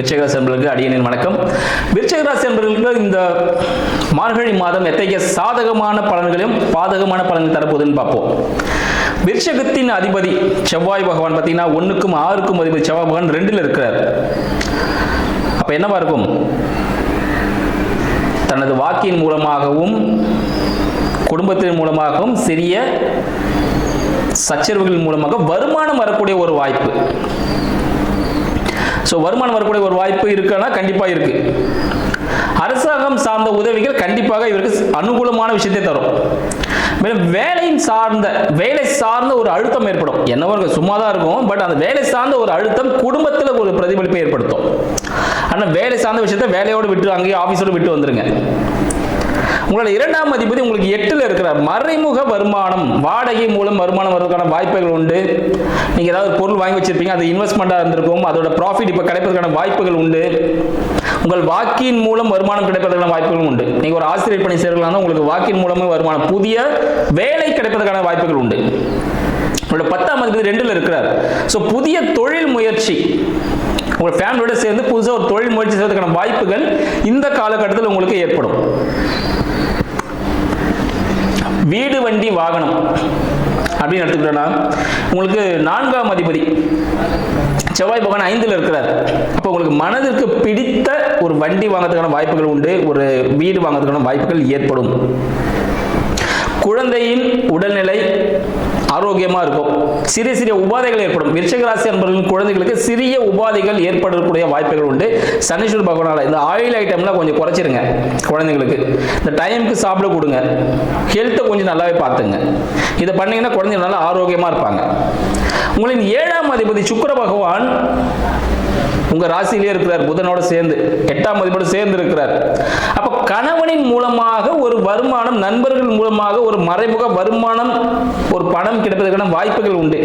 விருச்சிக ராசி அன்பர்களுக்கு அடியனின் வணக்கம். விருச்சிக ராசி அன்பர்களுக்கு இந்த மார்கழி மாதம் எத்தகைய சாதகமான பலன்களையும் பாதகமான பலன்கள் தரப்போகுதுன்னு பார்ப்போம். விருச்சகத்தின் அதிபதி செவ்வாய் பகவான் பார்த்தீங்கன்னா 1க்கும் 6க்கும் அதிபதி செவ்வாய் பகவான் 2ல் இருக்கிறார். அப்ப என்னவா இருக்கும்? தனது வாக்கின் மூலமாகவும் குடும்பத்தின் மூலமாகவும் சிறிய சச்சரவுகள் மூலமாக வருமானம் வரக்கூடிய ஒரு வாய்ப்பு. வருமானம் வரக்கூடிய ஒரு வாய்ப்பு இருக்குன்னா கண்டிப்பா இருக்கு. அரசாங்கம் சார்ந்த உதவிகள் கண்டிப்பாக இவருக்கு அனுகூலமான விஷயத்தை தரும். மேலும் வேலை சார்ந்த ஒரு அழுத்தம் ஏற்படும். என்னவோ சும்மா தான் இருக்கும், பட் அந்த வேலை சார்ந்த ஒரு அழுத்தம் குடும்பத்தில் ஒரு பிரதிபலிப்பை ஏற்படுத்தும். ஆனால் வேலை சார்ந்த விஷயத்தை வேலையோடு விட்டு அங்கேயே ஆபீஸோடு விட்டு வந்துருங்க. உங்களோட 2ஆம் அதிபதி உங்களுக்கு 8ல் இருக்கிறார். மறைமுக வருமானம், வாடகை மூலம் வருமானம் வருவதற்கான வாய்ப்புகள் உண்டு. நீங்க ஏதாவது பொருள் வாங்கி வச்சிருப்பீங்க, அது இன்வெஸ்ட்மெண்டா இருந்திருக்கும், அதோட ப்ராஃபிட் இப்ப கிடைப்பதற்கான வாய்ப்புகள் உண்டு. உங்கள் வாக்கின் மூலம் வருமானம் கிடைப்பதற்கான வாய்ப்புகள் உண்டு. நீங்க ஒரு ஆசிரியர் பணி சேர்க்கலாம், உங்களுக்கு வாக்கின் மூலமே வருமானம், புதிய வேலை கிடைப்பதற்கான வாய்ப்புகள் உண்டு. உங்களோட 10ஆம் அதிபதி 2ல் இருக்கிறார். புதிய தொழில் முயற்சி, உங்க ஃபேமிலியோட சேர்ந்து புதுசாக ஒரு தொழில் முயற்சி செய்வதற்கான வாய்ப்புகள் இந்த காலகட்டத்தில் உங்களுக்கு ஏற்படும். வீடு வண்டி வாகனம் அப்படின்னு எடுத்துக்கிட்டோம்னா உங்களுக்கு 4ஆம் அதிபதி செவ்வாய் பகவான் 5ல் இருக்கிறார். அப்போ உங்களுக்கு மனதிற்கு பிடித்த ஒரு வண்டி வாங்கிறதுக்கான வாய்ப்புகள் உண்டு, ஒரு வீடு வாங்கிறதுக்கான வாய்ப்புகள் ஏற்படும். குழந்தையின் உடல்நிலை ஆரோக்கியமா இருக்கும். சிறிய சிறிய உபாதைகள் ஏற்படும். விருச்சிக ராசி அன்பர்களின் குழந்தைகளுக்கு சிறிய உபாதைகள் ஏற்படக்கூடிய வாய்ப்புகள் உண்டு. சனீஸ்வர பகவானால இந்த ஆயில் ஐட்டம்லாம் கொஞ்சம் குறைச்சிருங்க. குழந்தைங்களுக்கு இந்த டைமுக்கு சாப்பிட கொடுங்க. ஹெல்த்தை கொஞ்சம் நல்லாவே பார்த்துங்க. இதை பண்ணீங்கன்னா குழந்தைங்க நல்லா ஆரோக்கியமா இருப்பாங்க. உங்களின் 7ஆம் அதிபதி சுக்கிர பகவான் உங்க ராசியிலே இருக்கிறார், புதனோட சேர்ந்து 8ஆம் அதிபதியோடு சேர்ந்து இருக்கிறார். அப்ப கணவனின் மூலமாக ஒரு வருமானம், நண்பர்கள் மூலமாக ஒரு மறைமுக வருமானம், ஒரு பணம் கிடைப்பதற்கான வாய்ப்புகள் உண்டு.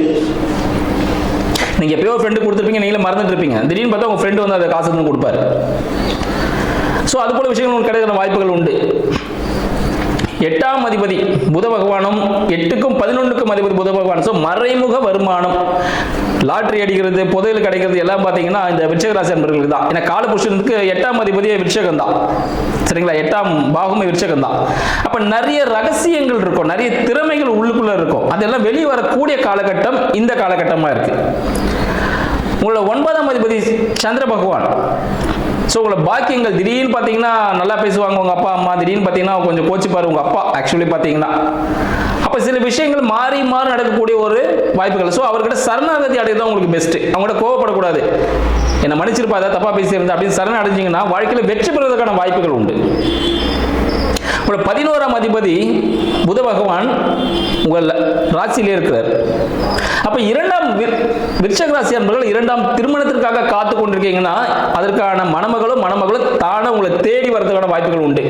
நீங்க எப்பயோ ஒரு ஃப்ரெண்டு கொடுத்துருப்பீங்க, நீங்களே மறந்துட்டு இருப்பீங்க. திடீர்னு பார்த்தா உங்க ஃப்ரெண்டு வந்து அதை காசு வந்து கொடுப்பாரு. அது போல விஷயங்கள் உங்களுக்கு கிடைக்கிற வாய்ப்புகள் உண்டு. 8ஆம் அதிபதி புத பகவானும் 8க்கும் 11க்கும் அதிபதி புத பகவான். மறைமுக வருமானம், லாட்டரி அடிக்கிறது, புதையல் கிடைக்கிறது எல்லாம் பார்த்தீங்கன்னா இந்த விருச்சிக ராசி அன்பர்களுக்கு தான். ஏன்னா காலபுருஷனுக்கு 8ஆம் அதிபதியே விருச்சிகம் தான், சரிங்களா? 8ஆம் பாகமே விருச்சிகம் தான். அப்ப நிறைய ரகசியங்கள் இருக்கும், நிறைய திறமைகள் உள்ளுக்குள்ள இருக்கும். அதெல்லாம் வெளியே வரக்கூடிய காலகட்டம் இந்த காலகட்டமா இருக்கு. உங்களோட 9ஆம் அதிபதி சந்திர பகவான். உங்களை பாக்கியங்கள் திடீர்னு பார்த்தீங்கன்னா நல்லா பேசுவாங்க உங்க அப்பா அம்மா, திடீர்னு பார்த்தீங்கன்னா கொஞ்சம் கோச்சிப்பாரு உங்க அப்பா. ஆக்சுவலி பார்த்தீங்கன்னா அப்ப சில விஷயங்கள் மாறி மாறி நடக்கக்கூடிய ஒரு வாய்ப்புகள். அவர்கிட்ட சரணாகதி அடையதான் உங்களுக்கு பெஸ்ட். அவங்கள்ட்ட கோவப்படக்கூடாது. என்ன மன்னிச்சிருப்பா, ஏதாவது தப்பா பேசியிருந்தா அப்படின்னு சரண அடைஞ்சிங்கன்னா வாழ்க்கையில் வெற்றி பெறுவதற்கான வாய்ப்புகள் உண்டு. 11ஆம் அதிபதி புத பகவான் உங்கள் ராசியிலே இருக்கிறார். அப்ப 2ஆம் விருச்சிக ராசி அன்பர்கள் 2ஆம் திருமணத்திற்காக காத்து கொண்டிருக்கீங்கன்னா அதற்கான மணமகளும் தானே உங்களை தேடி வரதுக்கான வாய்ப்புகள் உண்டு.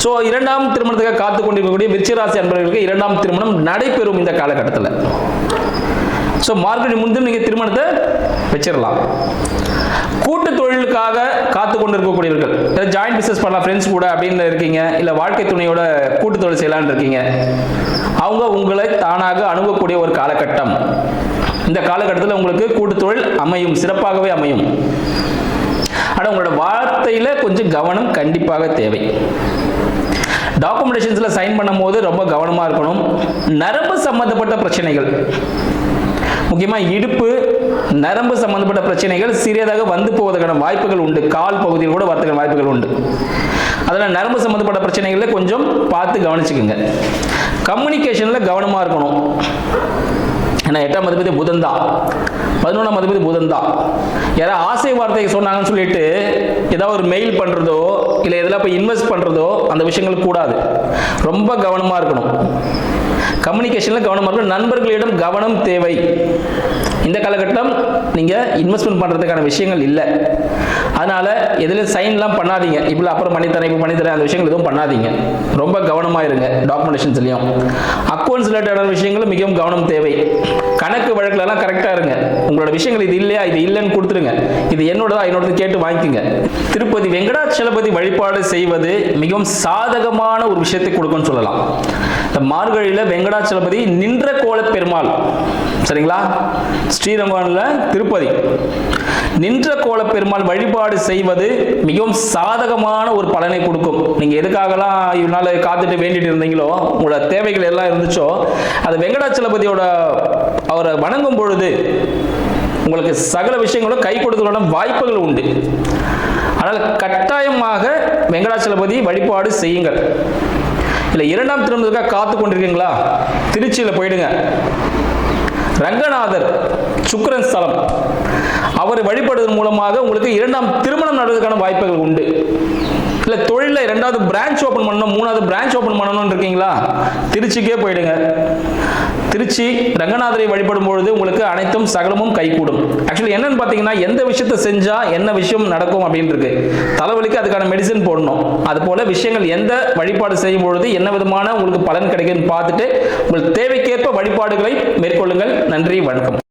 2ஆம் திருமணத்துக்காக காத்து கொண்டிருக்கக்கூடிய விருச்சிக ராசி அன்பர்களுக்கு 2ஆம் திருமணம் நடைபெறும் இந்த காலகட்டத்தில். மார்கழி முன்பு நீங்க திருமணத்தை வச்சிடலாம். கூட்டு தொழிலுக்காக காத்து கொண்டிருக்கக்கூடியவர்கள், ஜாயிண்ட் பிசினஸ் பண்ணலாம் ஃப்ரெண்ட்ஸ் கூட அப்படின்னு இருக்கீங்க, இல்ல வாழ்க்கை துணையோட கூட்டு தொழில் செய்யலான்னு இருக்கீங்க, அவங்க உங்களை தானாக அணுகக்கூடிய ஒரு காலகட்டம். இந்த காலகட்டத்தில் உங்களுக்கு கூட்டு தொழில் அமையும், சிறப்பாகவே அமையும். ஆனா உங்களோட வார்த்தையில கொஞ்சம் கவனம் கண்டிப்பாக தேவை. டாக்குமெண்டேஷன்ஸ்ல சைன் பண்ணும் போது ரொம்ப கவனமா இருக்கணும். நரம்பு சம்பந்தப்பட்ட பிரச்சனைகள், முக்கியமா இடுப்பு நரம்பு சம்பந்தப்பட்ட பிரச்சனைகள் சிறியதாக வந்து போவதற்கான வாய்ப்புகள் உண்டு. கால் பகுதியில் கூட வரதுக்கான வாய்ப்புகள் உண்டு. அதனால் நரம்பு சம்பந்தப்பட்ட பிரச்சனைகளை கொஞ்சம் பார்த்து கவனிச்சுக்கோங்க. கம்யூனிகேஷன்ல கவனமா இருக்கணும். ஏன்னா 8ஆம் அதிபதி புதன் தான், 11ஆம் அதிபதி புதன் தான். யாராவது ஆசை வார்த்தை சொன்னாங்கன்னு சொல்லிட்டு ஏதாவது ஒரு மெயில் பண்றதோ இல்லை எதெல்லாம் போய் இன்வெஸ்ட் பண்றதோ அந்த விஷயங்கள் கூடாது. ரொம்ப கவனமா இருக்கணும். கம்யூனிகேஷன்ல கவனமா இருக்கணும். நண்பர்களிடம் கவனம் தேவை. இந்த காலகட்டம் நீங்க இன்வெஸ்ட்மெண்ட் பண்றதுக்கான விஷயங்கள் இல்லை. அதனால எதுல சைன்லாம் பண்ணாதீங்க. இப்படி அப்புறம் பண்ணித்தரேன் அந்த விஷயங்கள் எதுவும் பண்ணாதீங்க. ரொம்ப கவனமா இருங்க. டாக்குமெண்டேஷன்ஸ்லயும் அக்கௌண்ட்ஸ் ரிலேட்டடான விஷயங்களும் மிகவும் கவனம் தேவை. கணக்கு வழக்குல எல்லாம் கரெக்டா இருங்க. உங்களோட விஷயங்கள் இது இல்லையா, இது இல்லைன்னு கொடுத்துருங்க. இது என்னோட கேட்டு வாங்கிக்கோங்க. திருப்பதி வெங்கடாச்சலபதி வழிபாடு செய்வது மிகவும் சாதகமான ஒரு விஷயத்தை கொடுக்கும்னு சொல்லலாம். இந்த மார்கழியில வெங்கடாச்சலபதி நின்ற கோல பெருமாள் சரிங்களா? ஸ்ரீரங்கம்ல திருப்பதி நின்ற கோல பெருமாள் வழிபாடு செய்வது மிகவும் சாதகமான ஒரு பலனை கொடுக்கும். நீங்க எதுக்காகலாம் இவனால காத்துட்டு வேண்டிட்டு இருந்தீங்களோ, உங்களோட தேவைகள் எல்லாம் இருந்துச்சோ, அது வெங்கடாச்சலபதியோட அவரை வணங்கும் பொழுது உங்களுக்கு சகல விஷயங்களும் கை கொடுத்துள்ள வாய்ப்புகள் உண்டு. ஆனால் கட்டாயமாக வெங்கடாச்சலபதி வழிபாடு செய்யுங்கள். இல்லை இரண்டாம் திருமணத்துக்காக காத்து கொண்டிருக்கீங்களா, திருச்சியில் போயிடுங்க. ரங்கநாதர் சுக்கிரன் ஸ்தலம், அவரை வழிபடுவதன் மூலமாக உங்களுக்கு இரண்டாம் திருமணம் நடவதற்கான வாய்ப்புகள் உண்டு. இல்லை தொழிலில் இரண்டாவது பிரான்ச் ஓப்பன் பண்ணணும், மூணாவது பிரான்ச் ஓப்பன் பண்ணணும்னு இருக்கீங்களா, திருச்சிக்கே போயிடுங்க. திருச்சி ரங்கநாதரை வழிபடும் பொழுது உங்களுக்கு அனைத்தும் சகலமும் கைகூடும். ஆக்சுவலி என்னன்னு பார்த்தீங்கன்னா, எந்த விஷயத்தை செஞ்சா என்ன விஷயம் நடக்கும் அப்படின்னு இருக்கு. தலைவலிக்கு அதுக்கான மெடிசன் போடணும். அது போல விஷயங்கள் எந்த வழிபாடு செய்யும் பொழுது என்ன விதமான உங்களுக்கு பலன் கிடைக்குன்னு பார்த்துட்டு உங்கள் தேவைக்கேற்ப வழிபாடுகளை மேற்கொள்ளுங்கள். நன்றி, வணக்கம்.